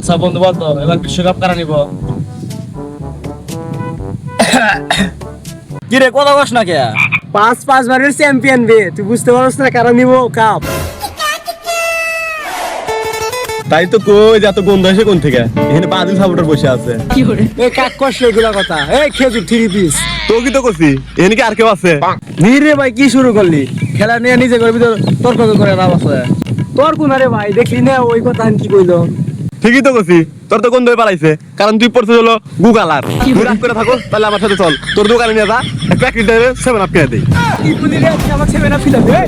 আচ্ছা বন্ধু বলতো এবার বিশ্বকাপ কারা নিব? কি রে কথা কস না কে? 5 বারের চ্যাম্পিয়ন বে, তুই বুঝতে পারছ না কারণ নিব কাপ। তাই তো কই যে এত গন্ধ আসে কোন থেকে? এখানে ব্রাজিল সাপোর্টার বসে আছে। এই কাক কষ্ট এগুলা কথা। এই খেজুর 3 পিস তো কি তো করছি, এখানে কি আর কেউ আছে? রে ভাই, কি শুরু করলি? খেলা নিয়ে নিজে করবি তো তর্ক করে লাভ আছে? তোর কোন রে ভাই, দেখলি না ওই কথা কি কইলো? ঠিকই তো করছি, তোর তো গন্ধ হয়ে পালাইছে, কারণ তুই পড়ছিস হলো গুগালার। তুই রাগ করে থাকো, তাহলে আমার সাথে চল, তোর দোকানে নিয়ে যা, এক প্যাকেট দেবে 7 আপ কিনে দেই। কি বলি রে, আজকে আমার ছেলে না ফিলা দে।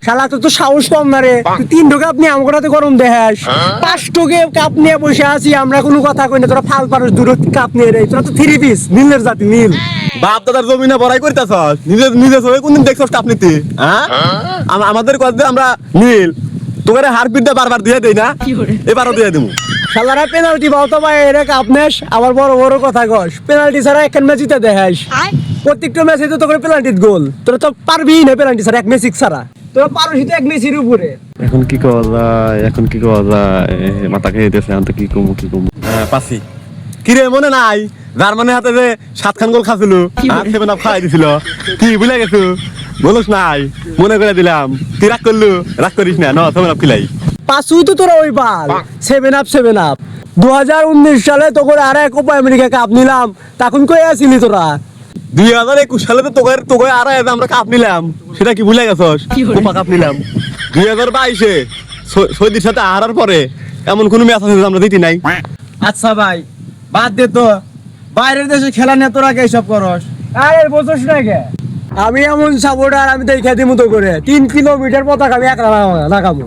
শালা তো সাহস কম না রে, তুই 3 কাপ নিয়ে আমগোটাতে গরম দেখাস। 5 কাপ নিয়ে বসে আছি আমরা, কোনো কথা কই না, তোরা ফাল পারস 2 কাপ নিয়ে রে। তোরা তো 3 পিস নীলের জাতি নীল। বাপ দাদার জমিনে বড়াই করতেছস, নিজে নিজে সবাই কোনদিন দেখছস কাপ নিতে? হ্যাঁ, আমাদের কথা আমরা নীল, তোকে হারপিটটা বারবার দিয়ে দেই না, এবারও দিয়ে দেবো। শালারা পেনাল্টি পাও তো ভাই, এরা কাপ নেস আবার বড় বড় কথা কস। পেনাল্টি ছাড়া এক ম্যাচ জিতে দেখাস, প্রত্যেকটা ম্যাচে তো তোকে পেনাল্টির গোল। তোরা তো পারবি না পেনাল্টি ছাড়া, এক ম্যাচ ছাড়া তোরা পারবি তো এক ম্যাচের উপরে। এখন কি করা যায়, এখন কি করা যায়, মাথা খেয়ে দিতেছে, এখন তো কি কমু। হ্যাঁ পাসি কি রে, মনে নাই জার্মানির হাতে যে 7 খান গোল খাচ্ছিল, 7 আপ খাওয়াই দিছিল, কি ভুলে গেছো? বলছ নাই, মনে করে দিলাম। তুই রাগ করলু, রাগ করিস না, 7 আপ খিলাই। পাঁচুই তো তোরা ওই বাল 7 আপ 2019 সালে তোকে আর এক কোপা আমেরিকা কাপ নিলাম, তখন কই আসিলি তোরা? 2021 সালে তো তোকে আর আমরা কাপ নিলাম, সেটা কি ভুলে গেছস? কোপা কাপ নিলাম 2022-এ সৌদির সাথে হারার পরে। এমন কোন ম্যাচ আছে যে আমরা জিতি নাই? আচ্ছা ভাই বাদ দে তো, বাইরের দেশে খেলা নিয়ে তোরা কে সব করস? আরে বসস না কে? আমি এমন সাপোর্টার, আমি দেখে দিমু তো করে 3 কিলোমিটার পতাকা আমি একলা লাগামু।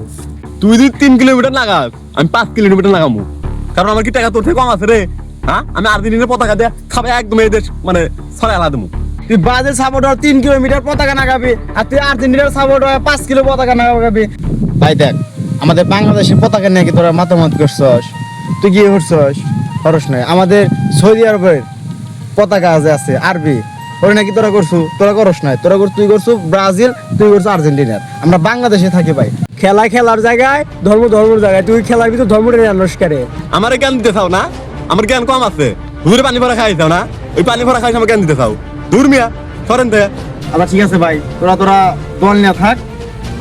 তুই যদি 3 কিলোমিটার লাগাস, আমি 5 কিলোমিটার লাগামু, কারণ আমার কি টাকা তোর থেকে কম আছে রে? হ্যাঁ, আমি আর্জেন্টিনার পতাকা দিয়ে খাবে একদম এই দেশ মানে ছড়াই আলা দেবো। তুই ব্রাজিল সাপোর্টার 3 কিলোমিটার পতাকা নাগাবি, আর তুই আর্জেন্টিনার সাপোর্টার 5 কিলো পতাকা নাগাবি। ভাই দেখ, আমাদের বাংলাদেশের পতাকা নিয়ে কি তোরা মাতামাত করছস? তুই কি করছস? খরচ নাই। আমাদের সৌদি আরবের পতাকা আছে আরবি, ওরা নাকি তোরা করছু? তোরা করস নাই, তুই করছু ব্রাজিল, তুই করছু আর্জেন্টিনার। আমরা বাংলাদেশে থাকি ভাই। খেলা খেলার জায়গায়, ধর্মের জায়গায়, তুই খেলার ভিতর ধর্মটা জানোস করে। আমারে জ্ঞান দিতে চাও না? আমার জ্ঞান কম আছে, দূরে পানি ভরা খাই চাও না? ওই পানি ভরা খাই আমার জ্ঞান দিতে চাও? দূর মিয়া, সরেন থেকে। আবার ঠিক আছে ভাই, তোরা দল নিয়ে থাক,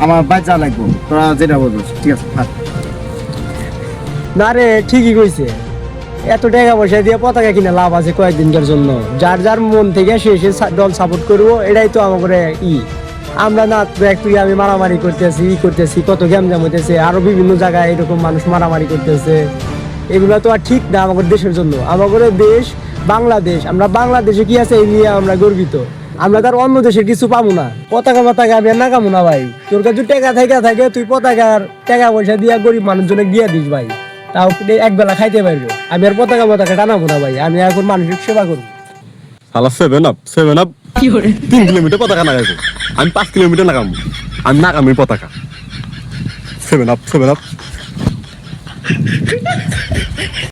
আমার বাচ্চা লাগবো, তোরা যেটা বলছিস ঠিক আছে থাক। না রে, ঠিকই কইছে। এত টাকা পয়সা দিয়ে পতাকা কিনে লাভ আছে কয়েকদিনকার জন্য? যার যার মন থেকে সে দল সাপোর্ট করবো, এটাই তো আমাদের আমরা না দেখ, তুই আমি মারামারি করতেছি, কত গ্যামজাম হইতেছে, আরো বিভিন্ন জায়গায় এরকম মানুষ মারামারি করতেছে। এগুলো তো আর ঠিক না আমাদের দেশের জন্য। আমাদের দেশ বাংলাদেশ, আমরা বাংলাদেশে কি আছে এই নিয়ে আমরা গর্বিত। আমরা তার অন্য দেশের কিছু পাবো না। পতাকা আমি আর নাকামো না ভাই। তোর কাছে টাকা থাকে, তুই পতাকার টাকা পয়সা দিয়া গরিব মানুষজনে দিয়ে দিস ভাই, তাও এক বেলা খাইতে পারবে। আমি আর পতাকা টানাবো না ভাই, আমি এখন মানুষের সেবা করবো। শালা 7 আপ 3 কিলোমিটার পতাকা নাগাইবো, আমি 5 কিলোমিটার নাগামু। আমি নাগামি পতাকা 7 আপ।